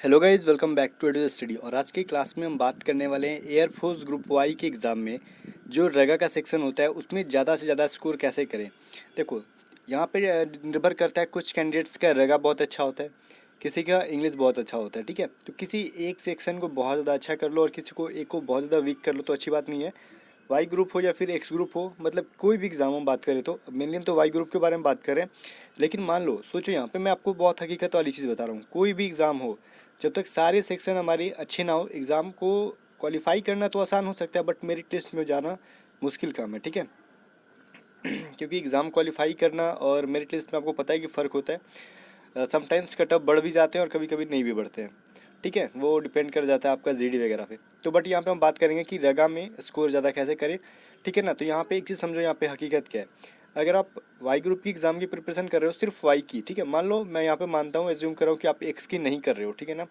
Hello guys, welcome back to Edu Study. और आज की क्लास में हम बात करने वाले हैं एयरफोर्स ग्रुप वाई के एग्ज़ाम में जो रगा का सेक्शन होता है उसमें ज़्यादा से ज़्यादा स्कोर कैसे करें। देखो, यहाँ पे निर्भर करता है, कुछ कैंडिडेट्स का रगा बहुत अच्छा होता है, किसी का इंग्लिश बहुत अच्छा होता है। ठीक है, तो किसी एक सेक्शन को बहुत ज़्यादा अच्छा कर लो और किसी को एक को बहुत ज़्यादा वीक कर लो तो अच्छी बात नहीं है। वाई ग्रुप हो या फिर एक्स ग्रुप हो, मतलब कोई भी एग्ज़ाम हम बात करें तो मेनली हम तो वाई ग्रुप के बारे में बात करें। लेकिन मान लो, सोचो, यहाँ पे मैं आपको बहुत हकीकत वाली चीज़ बता रहा हूँ। कोई भी एग्ज़ाम हो, जब तक सारे सेक्शन हमारे अच्छे ना हो, एग्ज़ाम को क्वालिफाई करना तो आसान हो सकता है बट मेरिट लिस्ट में जाना मुश्किल काम है। ठीक है, क्योंकि एग्ज़ाम क्वालिफाई करना और मेरिट लिस्ट में आपको पता है कि फ़र्क होता है। समटाइम्स कट ऑफ बढ़ भी जाते हैं और कभी कभी नहीं भी बढ़ते हैं। ठीक है, वो डिपेंड कर जाता है आपका जीडी वगैरह पे। तो बट यहाँ पे हम बात करेंगे कि रगा में स्कोर ज़्यादा कैसे करें। ठीक है ना, तो यहाँ पे एक चीज़ समझो, यहाँ पे हकीकत क्या है। अगर आप वाई ग्रुप की एग्ज़ाम की प्रिपरेशन कर रहे हो, सिर्फ वाई की, ठीक है, मान लो मैं यहाँ पे मानता हूँ, एज्यूम कर रहा हूँ कि आप एक्स की नहीं कर रहे हो, ठीक है ना,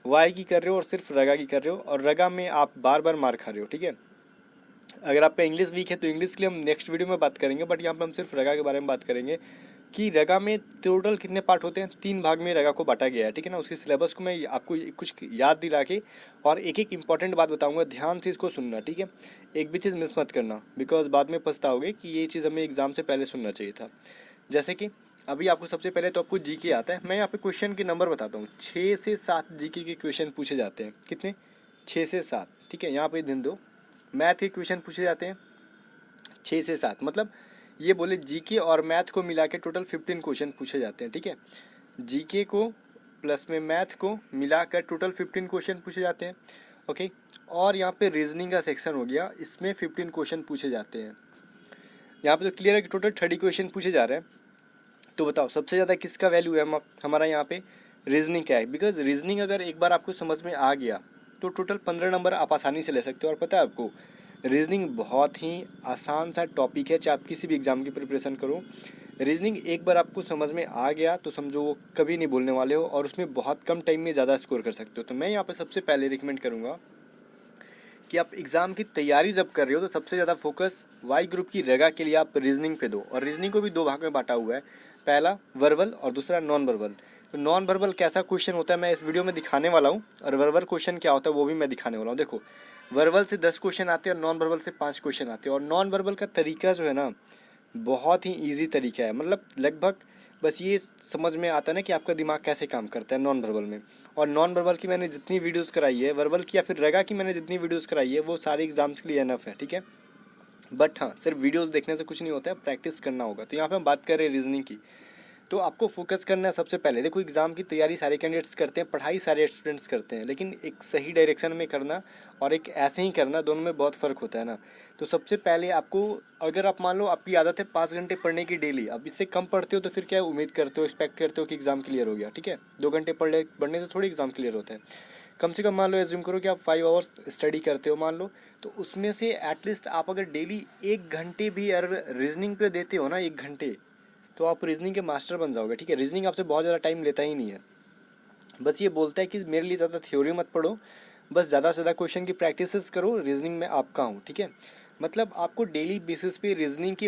वाई की कर रहे हो और सिर्फ रगा की कर रहे हो, और रगा में आप बार बार मार खा रहे हो। ठीक है, अगर आपका इंग्लिश वीक है तो इंग्लिश के लिए हम नेक्स्ट वीडियो में बात करेंगे, बट यहाँ पे हम सिर्फ रगा के बारे में बात करेंगे कि रगा में टोटल कितने पार्ट होते हैं। 3 भाग में रगा को बांटा गया है। ठीक है ना, उसके सिलेबस को मैं आपको कुछ याद दिला के और एक एक इंपॉर्टेंट बात बताऊंगा, ध्यान से इसको सुनना। ठीक है, एक भी चीज़ मिस मत करना, बिकॉज बाद में पछताओगे कि ये चीज़ हमें एग्जाम से पहले सुनना चाहिए था। जैसे कि अभी आपको सबसे पहले तो आपको जीके आता है। मैं यहाँ पे क्वेश्चन के नंबर बताता हूँ। 6 से 7 जीके के क्वेश्चन पूछे जाते हैं। कितने? 6 से 7। ठीक है, यहाँ पे दिन दो। मैथ के क्वेश्चन पूछे जाते हैं 6 से 7, मतलब ये बोले जीके और मैथ को मिला के टोटल 15 क्वेश्चन पूछे जाते हैं। ठीक है, जीके को प्लस में मैथ को मिलाकर टोटल 15 क्वेश्चन पूछे जाते हैं। ओके, और यहाँ पे रीजनिंग का सेक्शन हो गया, इसमें 15 क्वेश्चन पूछे जाते हैं। यहाँ पे तो क्लियर है कि टोटल 30 क्वेश्चन पूछे जा रहे हैं। तो बताओ सबसे ज़्यादा किसका वैल्यू है हमारा यहाँ पे? रीजनिंग का है। बिकॉज रीजनिंग अगर एक बार आपको समझ में आ गया तो टोटल 15 नंबर आप आसानी से ले सकते हो। और पता है आपको, रीजनिंग बहुत ही आसान सा टॉपिक है, चाहे आप किसी भी एग्ज़ाम की प्रिपरेशन करो। रीजनिंग एक बार आपको समझ में आ गया तो समझो वो कभी नहीं बोलने वाले हो, और उसमें बहुत कम टाइम में ज़्यादा स्कोर कर सकते हो। तो मैं यहाँ पर सबसे पहले रिकमेंड करूँगा कि आप एग्ज़ाम की तैयारी जब कर रहे हो तो सबसे ज़्यादा फोकस वाई ग्रुप की रगा के लिए आप रीजनिंग पे दो। और रीजनिंग को भी 2 भाग में बांटा हुआ है, पहला वर्बल और दूसरा नॉन वर्बल। तो नॉन वर्बल कैसा क्वेश्चन होता है मैं इस वीडियो में दिखाने वाला हूँ, और वर्बल क्वेश्चन क्या होता है वो भी मैं दिखाने वाला हूँ। देखो, वर्बल से 10 क्वेश्चन आते हैं और नॉन वर्बल से 5 क्वेश्चन आते हैं। और नॉन वर्बल का तरीका जो है ना, बहुत ही ईजी तरीका है। मतलब लगभग बस ये समझ में आता है ना कि आपका दिमाग कैसे काम करता है नॉन वर्बल में। और नॉन वर्बल की मैंने जितनी वीडियोस कराई है, वर्बल की या फिर रगा की मैंने जितनी वीडियोस कराई है, वो सारे एग्जाम्स के लिए एनफ है। ठीक है, बट हाँ, सिर्फ वीडियोस देखने से कुछ नहीं होता है, प्रैक्टिस करना होगा। तो यहाँ पे हम बात कर रहे हैं रीजनिंग की। तो आपको फोकस करना है सबसे पहले। देखो, एग्ज़ाम की तैयारी सारे कैंडिडेट्स करते हैं, पढ़ाई सारे स्टूडेंट्स करते हैं, लेकिन एक सही डायरेक्शन में करना और एक ऐसे ही करना, दोनों में बहुत फ़र्क होता है ना। तो सबसे पहले आपको, अगर आप मान लो आपकी आदत है 5 घंटे पढ़ने की डेली, अब इससे कम पढ़ते हो तो फिर क्या उम्मीद करते हो, एक्सपेक्ट करते हो कि एग्ज़ाम क्लियर हो गया। ठीक है, 2 घंटे पढ़ने से थोड़ी एग्ज़ाम क्लियर होता है। कम से कम मान लो, एज्यूम करो कि आप 5 आवर्स स्टडी करते हो मान लो, तो उसमें से एटलीस्ट आप अगर डेली 1 घंटे भी अगर रीजनिंग पे देते हो ना, 1 घंटे, तो आप रीजनिंग के मास्टर बन जाओगे। ठीक है, रीजनिंग आपसे बहुत ज़्यादा टाइम लेता ही नहीं है। बस ये बोलता है कि मेरे लिए ज़्यादा थ्योरी मत पढ़ो, बस ज़्यादा से ज़्यादा क्वेश्चन की प्रैक्टिसेस करो, रीजनिंग में आपका हूँ। ठीक है, मतलब आपको डेली बेसिस पे रीजनिंग की,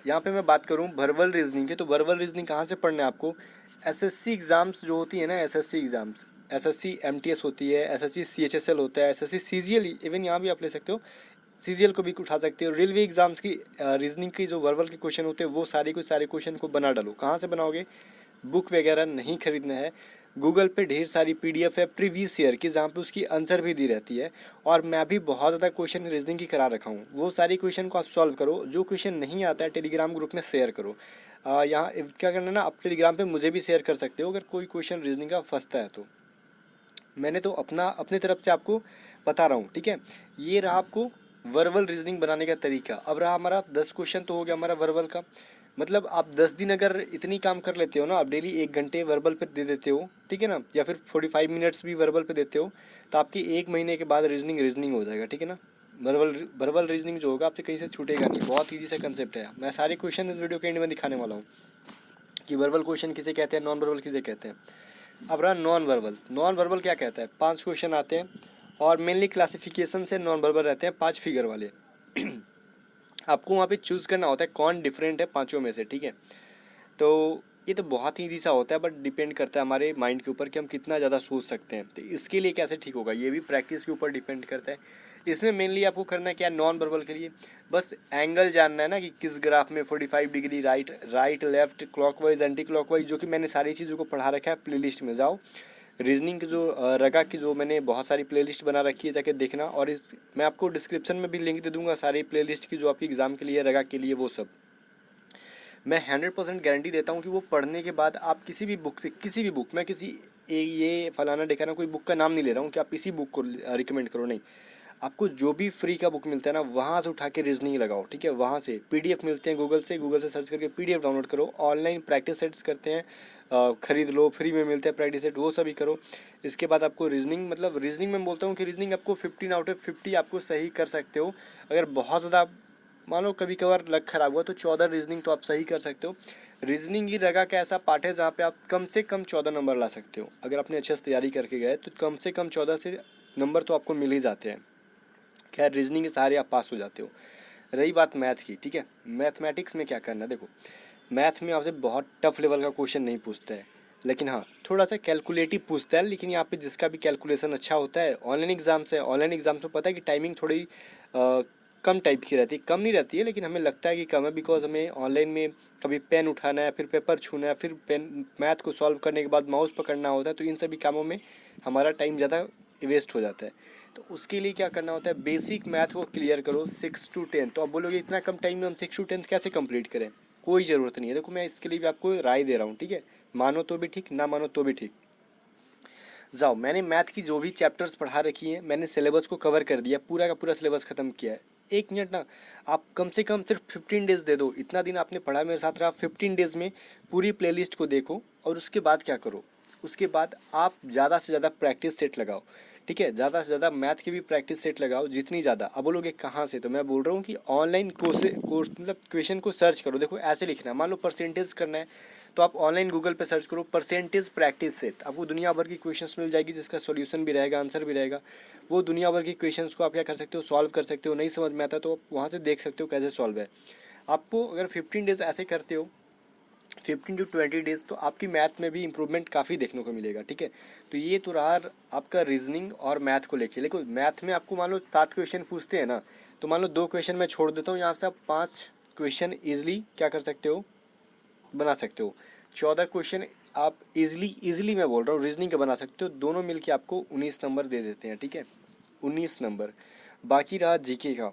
यहाँ पे मैं बात करूँ वर्बल रीजनिंग की, तो वर्बल रीजनिंग कहाँ से पढ़ना है आपको? एसएससी एग्ज़ाम्स जो होती है ना, एसएससी एग्ज़ाम्स, एसएससी एमटीएस होती है, एसएससी सीएचएसएल होता है, एसएससी सीजीएल, इवन यहाँ भी आप ले सकते हो, सीजीएल को भी उठा सकते हो। रेलवे एग्जाम्स की रीजनिंग की जो वर्बल के क्वेश्चन होते हैं, वो सारे के सारे क्वेश्चन को बना डालो। कहाँ से बनाओगे? बुक वगैरह नहीं खरीदना है, गूगल पे ढेर सारी पीडीएफ है प्रीवियस ईयर की, जहाँ पे उसकी आंसर भी दी रहती है। और मैं भी बहुत ज़्यादा क्वेश्चन रीजनिंग की करा रखा हूँ, वो सारी क्वेश्चन को आप सॉल्व करो। जो क्वेश्चन नहीं आता है टेलीग्राम ग्रुप में शेयर करो। यहाँ क्या करना है ना, आप टेलीग्राम पे मुझे भी शेयर कर सकते हो अगर कोई क्वेश्चन रीजनिंग का फंसता है तो। मैंने तो अपनी तरफ से आपको बता रहा हूँ। ठीक है, ये रहा आपको वर्बल रीजनिंग बनाने का तरीका। अब रहा हमारा 10 क्वेश्चन तो हो गया हमारा वर्बल का। मतलब आप 10 दिन अगर इतनी काम कर लेते हो ना, आप डेली 1 घंटे वर्बल पे दे देते हो, ठीक है ना, या फिर 45 मिनट्स भी वर्बल पे देते हो, तो आपकी 1 महीने के बाद रीजनिंग हो जाएगा। ठीक है ना, वर्बल रीजनिंग जो होगा आपसे कहीं से छूटेगा नहीं। बहुत ईजी सा कंसेप्ट है। मैं सारे क्वेश्चन इस वीडियो के एंड में दिखाने वाला हूँ कि वर्बल क्वेश्चन किसे कहते हैं, नॉन वर्बल किसे कहते हैं। अब रहा नॉन वर्बल। नॉन वर्बल क्या कहता है? 5 क्वेश्चन आते हैं और मेनली क्लासिफिकेशन से नॉन वर्बल रहते हैं, 5 फिगर वाले। आपको वहाँ पे चूज़ करना होता है कौन डिफरेंट है पांचों में से। ठीक है, तो ये तो बहुत ही ईजी सा होता है, बट डिपेंड करता है हमारे माइंड के ऊपर कि हम कितना ज़्यादा सोच सकते हैं। तो इसके लिए कैसे ठीक होगा, ये भी प्रैक्टिस के ऊपर डिपेंड करता है। इसमें मेनली आपको करना है क्या, नॉन वर्बल के लिए बस एंगल जानना है ना, कि किस ग्राफ में 45 degree, right left, clockwise anti clockwise, जो कि मैंने सारी चीज़ों को पढ़ा रखा है। प्लेलिस्ट में जाओ, रीजनिंग की जो रगा की जो मैंने बहुत सारी प्लेलिस्ट बना रखी है, जाके देखना। और इस मैं आपको डिस्क्रिप्शन में भी लिंक दे दूंगा सारी प्लेलिस्ट की, जो आपकी एग्ज़ाम के लिए रगा के लिए, वो सब मैं 100% गारंटी देता हूँ कि वो पढ़ने के बाद आप किसी भी बुक से, किसी भी बुक, मैं किसी ये फलाना देखा ना, कोई बुक का नाम नहीं ले रहा हूँ कि आप इसी बुक को रिकमेंड करो, नहीं। आपको जो भी फ्री का बुक मिलता है ना, वहाँ से उठा के रीजनिंग लगाओ, ठीक है। वहाँ से पीडीएफ मिलते हैं गूगल से सर्च करके पीडीएफ डाउनलोड करो। ऑनलाइन प्रैक्टिस सेट्स करते हैं, ख़रीद लो, फ्री में मिलते हैं प्रैक्टिस सेट, वो सभी करो। इसके बाद आपको रीजनिंग, मतलब रीजनिंग में बोलता हूँ कि रीजनिंग आपको 15 आउट ऑफ 50 आपको सही कर सकते हो। अगर बहुत ज़्यादा मान लो कभी कभार लक ख़राब हुआ तो 14 रीजनिंग तो आप सही कर सकते हो। रीजनिंग ही रगा का ऐसा पार्ट है जहाँ पे आप कम से कम 14 नंबर ला सकते हो। अगर आपने अच्छे से तैयारी करके गए तो कम से कम 14 से नंबर तो आपको मिल ही जाते हैं। खैर, रीजनिंग के सहारे आप पास हो जाते हो। रही बात मैथ की, ठीक है, मैथमेटिक्स में क्या करना है, देखो मैथ में आपसे बहुत टफ लेवल का क्वेश्चन नहीं पूछता है, लेकिन हाँ थोड़ा सा कैलकुलेटिव पूछता है। लेकिन यहाँ पे जिसका भी कैलकुलेशन अच्छा होता है, ऑनलाइन एग्जाम्स है, ऑनलाइन एग्जाम्स में पता है कि टाइमिंग थोड़ी कम टाइप की रहती है, कम नहीं रहती है, लेकिन हमें लगता है कि कम है, बिकॉज हमें ऑनलाइन में कभी पेन उठाना है, फिर पेपर छूना है, फिर पेन मैथ को सॉल्व करने के बाद माउस पकड़ना होता है, तो इन सभी कामों में हमारा टाइम ज़्यादा वेस्ट हो जाता है। तो उसके लिए क्या करना होता है, बेसिक मैथ को क्लियर करो 6 to 10। तो आप बोलोगे इतना कम टाइम में हम 6 to 10 कैसे कंप्लीट करें, कोई ज़रूरत नहीं है। देखो मैं इसके लिए भी आपको राय दे रहा हूँ, ठीक है, मानो तो भी ठीक, ना मानो तो भी ठीक। जाओ, मैंने मैथ की जो भी चैप्टर्स पढ़ा रखी हैं, मैंने सिलेबस को कवर कर दिया, पूरा का पूरा सिलेबस ख़त्म किया है। 1 मिनट ना, आप कम से कम सिर्फ 15 डेज़ दे दो। इतना दिन आपने पढ़ा मेरे साथ रहा, 15 डेज़ में पूरी प्लेलिस्ट को देखो। और उसके बाद क्या करो, उसके बाद आप ज़्यादा से ज़्यादा प्रैक्टिस सेट लगाओ, ठीक है। ज़्यादा से ज़्यादा मैथ की भी प्रैक्टिस सेट लगाओ, जितनी ज़्यादा। अब बोलोगे कहाँ से, तो मैं बोल रहा हूँ कि ऑनलाइन कोर्स मतलब क्वेश्चन को सर्च करो। देखो ऐसे लिखना है, मान लो परसेंटेज करना है, तो आप ऑनलाइन गूगल पे सर्च करो परसेंटेज प्रैक्टिस सेट, आपको दुनिया भर की क्वेश्चंस मिल जाएगी, जिसका सॉल्यूशन भी रहेगा, आंसर भी रहेगा। वो दुनिया भर की क्वेश्चंस को आप क्या कर सकते हो, सॉल्व कर सकते हो। नहीं समझ में आता तो आप वहाँ से देख सकते हो कैसे सॉल्व है। आपको अगर 15 डेज़ ऐसे करते हो, 15 to 20 डेज़, तो आपकी मैथ में भी इंप्रूवमेंट काफ़ी देखने को मिलेगा, ठीक है। तो ये तो रहा आपका रीजनिंग और मैथ को लेके। लेकिन मैथ में आपको मान लो 7 क्वेश्चन पूछते हैं ना, तो मान लो 2 क्वेश्चन मैं छोड़ देता हूँ, यहाँ से आप 5 क्वेश्चन ईजिली क्या कर सकते हो, बना सकते हो। 14 क्वेश्चन आप इजीली मैं बोल रहा हूँ रीजनिंग का बना सकते हो। दोनों मिलके आपको 19 नंबर दे देते हैं, ठीक है, 19 नंबर। बाकी रहा जीके का,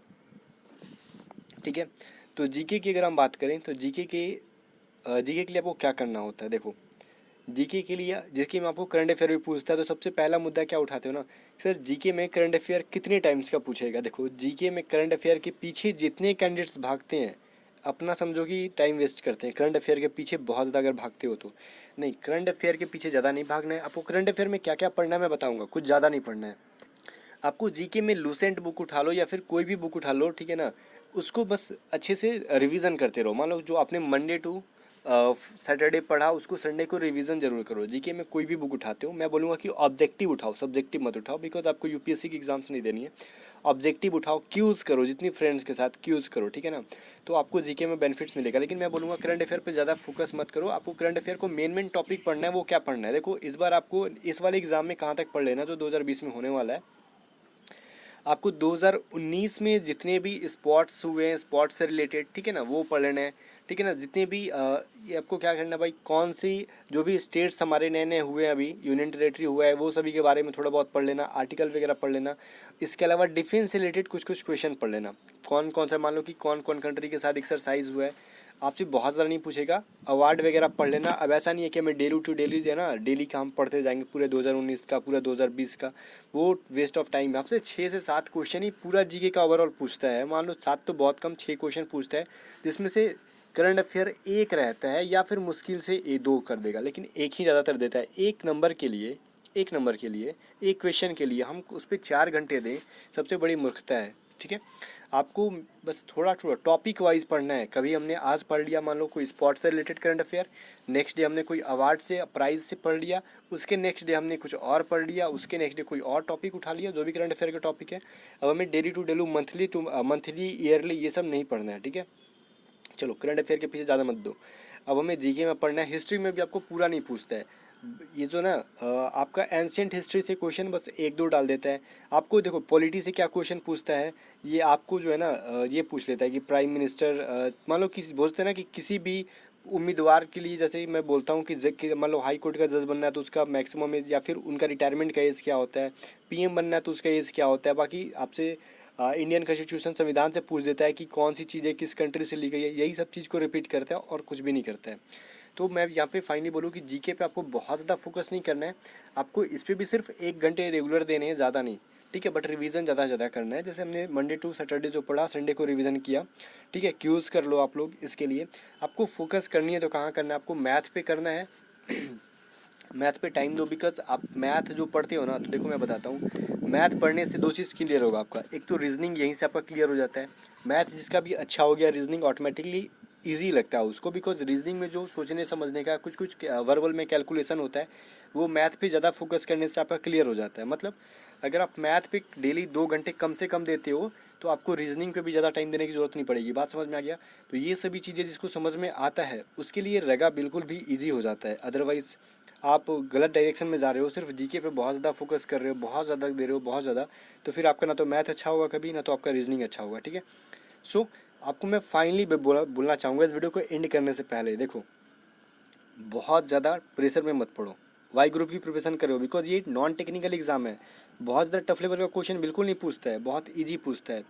ठीक है। तो जीके की अगर हम बात करें तो जीके के लिए आपको क्या करना होता है, देखो जीके में आपको करंट अफेयर भी पूछता है। तो सबसे पहला मुद्दा क्या उठाते हो ना, सर जीके में करंट अफेयर कितने टाइम्स का पूछेगा। देखो जीके में करंट अफेयर के पीछे जितने कैंडिडेट्स भागते हैं, अपना समझो कि टाइम वेस्ट करते हैं करंट अफेयर के पीछे बहुत ज़्यादा अगर भागते हो तो। नहीं, करंट अफेयर के पीछे ज़्यादा नहीं भागना है आपको। करंट अफेयर में क्या क्या पढ़ना है मैं बताऊँगा, कुछ ज़्यादा नहीं पढ़ना है आपको। जीके में लूसेंट बुक उठा लो या फिर कोई भी बुक उठा लो, ठीक है ना, उसको बस अच्छे से रिवीजन करते रहो। मान लो जो आपने मंडे टू सैटरडे पढ़ा, उसको संडे को रिवीजन जरूर करो। जीके में कोई भी बुक उठाते हो, मैं बोलूँगा कि ऑब्जेक्टिव उठाओ, सब्जेक्टिव मत उठाओ, बिकॉज आपको यूपीएससी की एग्जाम्स नहीं देनी है। ऑब्जेक्टिव उठाओ, क्यूज़ करो, जितनी फ्रेंड्स के साथ क्यूज़ करो, ठीक है ना, तो आपको जीके में बेनिफिट्स मिलेगा। लेकिन मैं बोलूँगा करंट अफेयर पे ज़्यादा फोकस मत करो। आपको करंट अफेयर को मेन टॉपिक पढ़ना है। वो क्या पढ़ना है, देखो इस बार आपको इस वाले एग्जाम में कहाँ तक पढ़ लेना, जो 2020 में होने वाला है। आपको 2019 में जितने भी स्पोर्ट्स हुए हैं, स्पोर्ट्स से रिलेटेड, ठीक है ना, वो पढ़ लेना है, ठीक है ना। जितने भी ये आपको क्या करना है भाई, कौन सी जो भी स्टेट्स हमारे नए नए हुए हैं, अभी यूनियन टेरेटरी हुआ है, वो सभी के बारे में थोड़ा बहुत पढ़ लेना, आर्टिकल वगैरह पढ़ लेना। इसके अलावा डिफेंस से रिलेटेड कुछ कुछ क्वेश्चन पढ़ लेना। कौन कौन सा, मान लो कि कौन कौन कंट्री के साथ एक्सरसाइज हुआ है, आपसे बहुत ज़्यादा नहीं पूछेगा। अवार्ड वगैरह पढ़ लेना। अब ऐसा नहीं है कि हमें डेली टू डेली जो है ना, डेली का हम पढ़ते जाएंगे पूरे 2019 का, पूरा 2020 का, वो वेस्ट ऑफ टाइम है। आपसे 6 से 7 क्वेश्चन ही पूरा जीके का ओवरऑल पूछता है। मान लो 7 तो बहुत कम, 6 क्वेश्चन पूछता है, जिसमें से करंट अफेयर एक रहता है या फिर मुश्किल से 2 कर देगा, लेकिन एक ही ज़्यादातर देता है। एक नंबर के लिए एक क्वेश्चन के लिए हम उस पर 4 घंटे दें, सबसे बड़ी मूर्खता है, ठीक है। आपको बस थोड़ा थोड़ा टॉपिक वाइज पढ़ना है। कभी हमने आज पढ़ लिया मान लो कोई स्पोर्ट्स से related current affair, next day हमने कोई अवार्ड से प्राइज से पढ़ लिया, उसके नेक्स्ट डे हमने कुछ और पढ़ लिया, उसके नेक्स्ट डे कोई और टॉपिक उठा लिया, जो भी करंट अफेयर का टॉपिक है। अब हमें daily to daily monthly yearly ये सब नहीं पढ़ना है, ठीक है। चलो करंट अफेयर के पीछे ज़्यादा मत दो। अब हमें जीके में पढ़ना है, हिस्ट्री में भी आपको पूरा नहीं पूछता है। ये जो ना आपका एंशियंट हिस्ट्री से क्वेश्चन बस एक दो डाल देता है। आपको देखो पॉलिटी से क्या क्वेश्चन पूछता है, ये आपको जो है ना ये पूछ लेता है कि प्राइम मिनिस्टर, मान लो किसी बोलते हैं ना कि किसी भी उम्मीदवार के लिए, जैसे मैं बोलता हूँ कि मान लो हाई कोर्ट का जज बनना है तो उसका मैक्सिमम एज, या फिर उनका रिटायरमेंट का एज क्या होता है, पीएम बनना है तो उसका एज क्या होता है। बाकी आपसे इंडियन कॉन्स्टिट्यूशन संविधान से पूछ देता है कि कौन सी चीज़ें किस कंट्री से ली गई है, यही सब चीज़ को रिपीट करता है और कुछ भी नहीं करता है। तो मैं यहाँ पे फाइनली बोलूँ कि जीके पे आपको बहुत ज़्यादा फोकस नहीं करना है, आपको इस पर भी सिर्फ 1 घंटे रेगुलर देने हैं, ज़्यादा नहीं, ठीक है। बट रिवीजन ज़्यादा से ज़्यादा करना है, जैसे हमने मंडे टू सैटरडे जो पढ़ा संडे को रिवीजन किया, ठीक है। क्यूज़ कर लो आप लोग। इसके लिए आपको फोकस करनी है तो कहाँ करना है, आपको मैथ पे करना है। मैथ पे टाइम दो, बिकॉज आप मैथ जो पढ़ते हो ना, तो देखो मैं बताता हूँ, मैथ पढ़ने से 2 चीज़ क्लियर होगा आपका। एक तो रीजनिंग यहीं से आपका क्लियर हो जाता है, मैथ जिसका भी अच्छा हो गया, रीजनिंग ऑटोमेटिकली ईजी लगता है उसको, बिकॉज रीजनिंग में जो सोचने समझने का कुछ कुछ वर्बल में कैलकुलेशन होता है, वो मैथ पे ज़्यादा फोकस करने से आपका क्लियर हो जाता है। मतलब अगर आप मैथ पे डेली 2 घंटे कम से कम देते हो तो आपको रीजनिंग पे भी ज़्यादा टाइम देने की ज़रूरत नहीं पड़ेगी। बात समझ में आ गया? तो ये सभी चीज़ें जिसको समझ में आता है उसके लिए रगा बिल्कुल भी ईजी हो जाता है। अदरवाइज़ आप गलत डायरेक्शन में जा रहे हो, सिर्फ जीके पे बहुत ज़्यादा फोकस कर रहे हो, बहुत ज़्यादा दे रहे हो, बहुत ज़्यादा, तो फिर आपका ना तो मैथ अच्छा होगा कभी, ना तो आपका रीजनिंग अच्छा होगा, ठीक है। सो आपको मैं फाइनली बोलना चाहूँगा इस वीडियो को एंड करने से पहले, देखो बहुत ज़्यादा प्रेशर में मत पड़ो, वाई ग्रुप की प्रिपरेशन करो, बिकॉज ये नॉन टेक्निकल एग्जाम है। बहुत ज़्यादा टफ लेवल का क्वेश्चन बिल्कुल नहीं पूछता है, बहुत इजी पूछता है।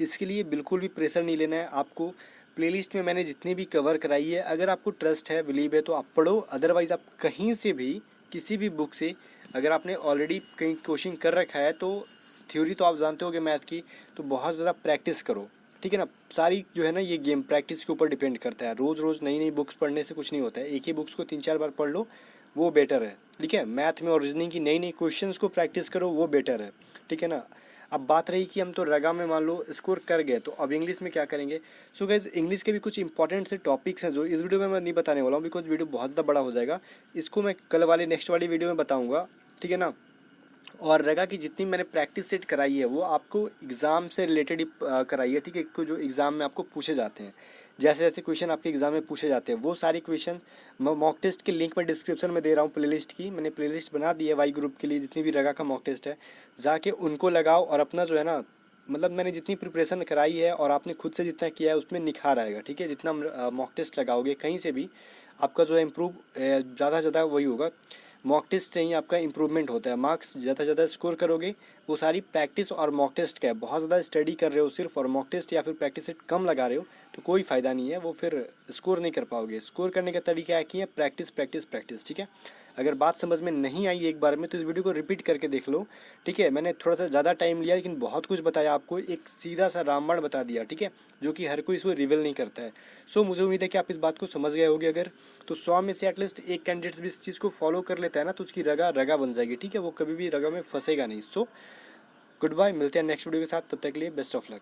इसके लिए बिल्कुल भी प्रेशर नहीं लेना है आपको। प्लेलिस्ट में मैंने जितनी भी कवर कराई है, अगर आपको ट्रस्ट है, बिलीव है, तो आप पढ़ो। अदरवाइज़ आप कहीं से भी किसी भी बुक से, अगर आपने ऑलरेडी कहीं कोचिंग कर रखा है तो थ्योरी तो आप जानते होगे मैथ की, तो बहुत ज़्यादा प्रैक्टिस करो, ठीक है ना। सारी जो है ना ये गेम प्रैक्टिस के ऊपर डिपेंड करता है। रोज़ रोज़ नई नई बुक्स पढ़ने से कुछ नहीं होता है, एक ही बुक्स को 3-4 बार पढ़ लो, वो बेटर है, ठीक है। मैथ में और रीजनिंग की नई नई क्वेश्चंस को प्रैक्टिस करो, वो बेटर है, ठीक है ना। अब बात रही कि हम तो रगा में मान लो स्कोर कर गए, तो अब इंग्लिश में क्या करेंगे। सो गाइस, इंग्लिश के भी कुछ इंपॉर्टेंट से टॉपिक्स हैं जो इस वीडियो में मैं नहीं बताने वाला हूँ, बिकॉज वीडियो बहुत ज़्यादा बड़ा हो जाएगा। इसको मैं कल वाली नेक्स्ट वाली वीडियो में बताऊँगा, ठीक है ना। और रगा की जितनी मैंने प्रैक्टिस सेट कराई है वो आपको एग्ज़ाम से रिलेटेड ही कराई है, ठीक है। जो एग्ज़ाम में आपको पूछे जाते हैं, जैसे जैसे क्वेश्चन आपके एग्ज़ाम में पूछे जाते हैं, वो सारी क्वेश्चन मॉक टेस्ट के लिंक मैं डिस्क्रिप्शन में दे रहा हूँ। प्लेलिस्ट की मैंने प्लेलिस्ट बना दी है वाई ग्रुप के लिए, जितनी भी रगा का मॉक टेस्ट है, जाके उनको लगाओ और अपना जो है ना, मतलब मैंने जितनी प्रिपरेशन कराई है और आपने खुद से जितना किया है उसमें निखार आएगा, ठीक है। जितना मॉक टेस्ट लगाओगे कहीं से भी, आपका जो है इम्प्रूव ज़्यादा से ज़्यादा वही होगा। मॉक टेस्ट से ही आपका इंप्रूवमेंट होता है, मार्क्स ज़्यादा से ज़्यादा स्कोर करोगे। वो सारी प्रैक्टिस और मॉक टेस्ट का है, बहुत ज़्यादा स्टडी कर रहे हो सिर्फ और मॉक टेस्ट या फिर प्रैक्टिस सेट कम लगा रहे हो तो कोई फ़ायदा नहीं है, वो फिर स्कोर नहीं कर पाओगे। स्कोर करने का तरीका है कि प्रैक्टिस प्रैक्टिस प्रैक्टिस, ठीक है। अगर बात समझ में नहीं आई एक बार में तो इस वीडियो को रिपीट करके देख लो, ठीक है। मैंने थोड़ा सा ज़्यादा टाइम लिया लेकिन बहुत कुछ बताया आपको, एक सीधा सा रामबाण बता दिया, ठीक है, जो कि हर कोई इसको रिवील नहीं करता है। सो मुझे उम्मीद है कि आप इस बात को समझ गए होगे। अगर तो 100 में से एटलीस्ट एक कैंडिडेट भी इस चीज़ को फॉलो कर लेता है ना, तो उसकी रगा रगा बन जाएगी, ठीक है। वो कभी भी रगा में फंसेगा नहीं। सो गुड बाय, मिलते हैं नेक्स्ट वीडियो के साथ, तब तक के लिए बेस्ट ऑफ लक।